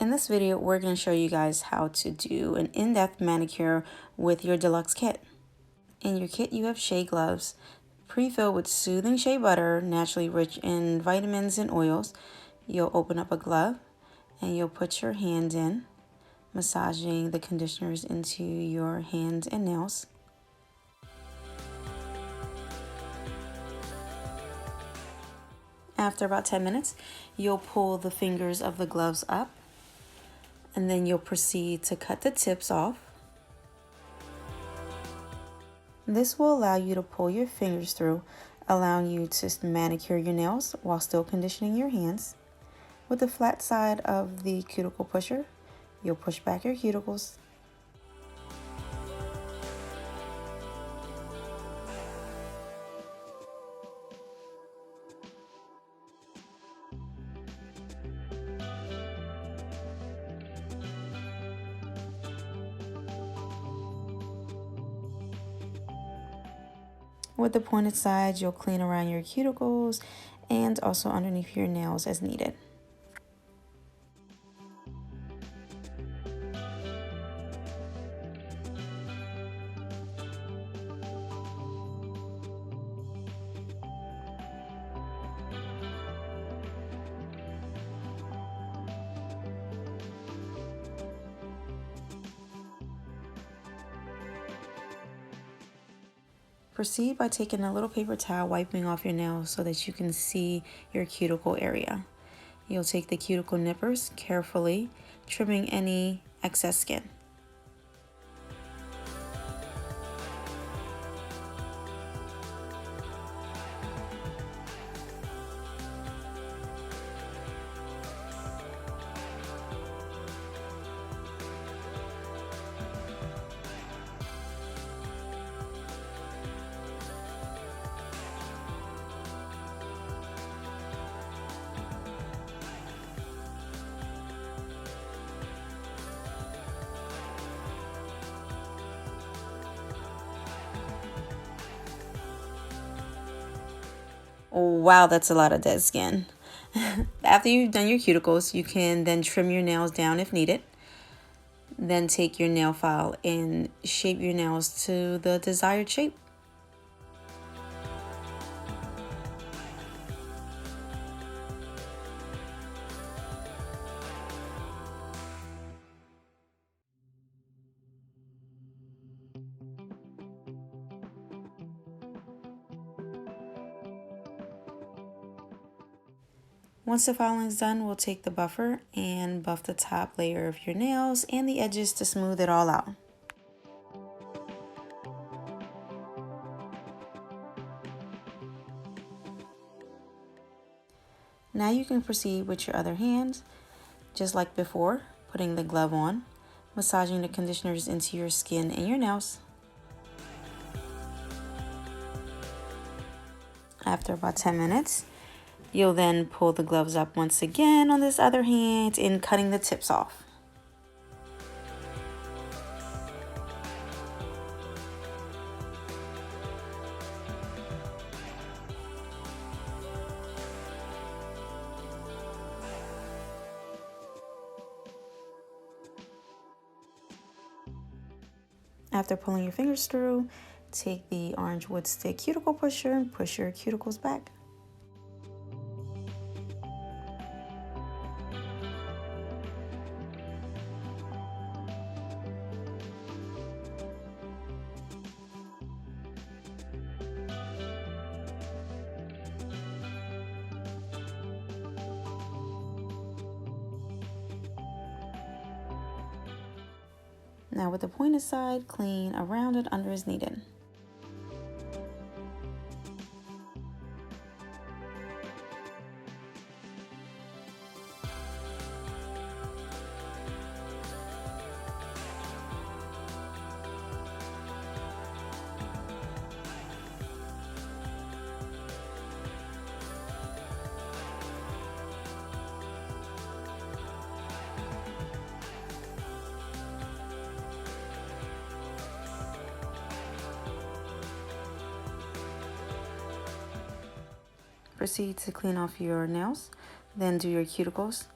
In this video, we're going to show you guys how to do an in-depth manicure with your deluxe kit. In your kit, you have Shea gloves, pre-filled with soothing shea butter, naturally rich in vitamins and oils. You'll open up a glove and you'll put your hand in, massaging the conditioners into your hands and nails. After about 10 minutes, you'll pull the fingers of the gloves up, and then you'll proceed to cut the tips off. This will allow you to pull your fingers through, allowing you to manicure your nails while still conditioning your hands. With the flat side of the cuticle pusher, you'll push back your cuticles. With the pointed sides, you'll clean around your cuticles and also underneath your nails as needed. Proceed by taking a little paper towel, wiping off your nails so that you can see your cuticle area. You'll take the cuticle nippers carefully, trimming any excess skin. Wow, that's a lot of dead skin. After you've done your cuticles, you can then trim your nails down if needed. Then take your nail file and shape your nails to the desired shape. Once the filing is done, we'll take the buffer and buff the top layer of your nails and the edges to smooth it all out. Now you can proceed with your other hand, just like before, putting the glove on, massaging the conditioners into your skin and your nails. After about 10 minutes, you'll then pull the gloves up once again on this other hand and cutting the tips off. After pulling your fingers through, take the orange wood stick cuticle pusher and push your cuticles back. Now with the pointed side, clean around it under as needed. Proceed to clean off your nails, then do your cuticles.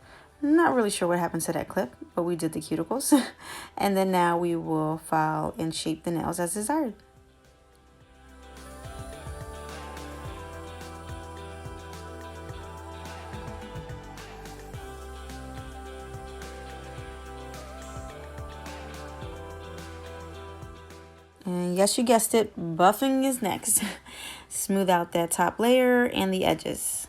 Not really sure what happened to that clip, but we did the cuticles. And then now we will file and shape the nails as desired. And yes, you guessed it, buffing is next. Smooth out that top layer and the edges.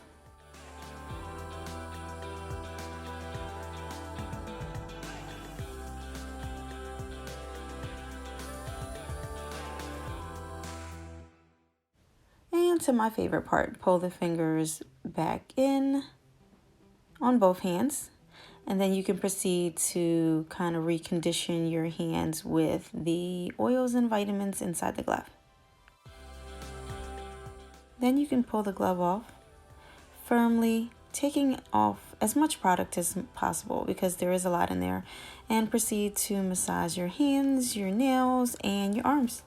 And to my favorite part, pull the fingers back in on both hands. And then you can proceed to kind of recondition your hands with the oils and vitamins inside the glove. Then you can pull the glove off firmly, taking off as much product as possible because there is a lot in there, and proceed to massage your hands, your nails, and your arms.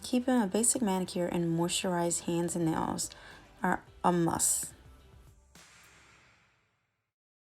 Keeping a basic manicure and moisturized hands and nails are a must.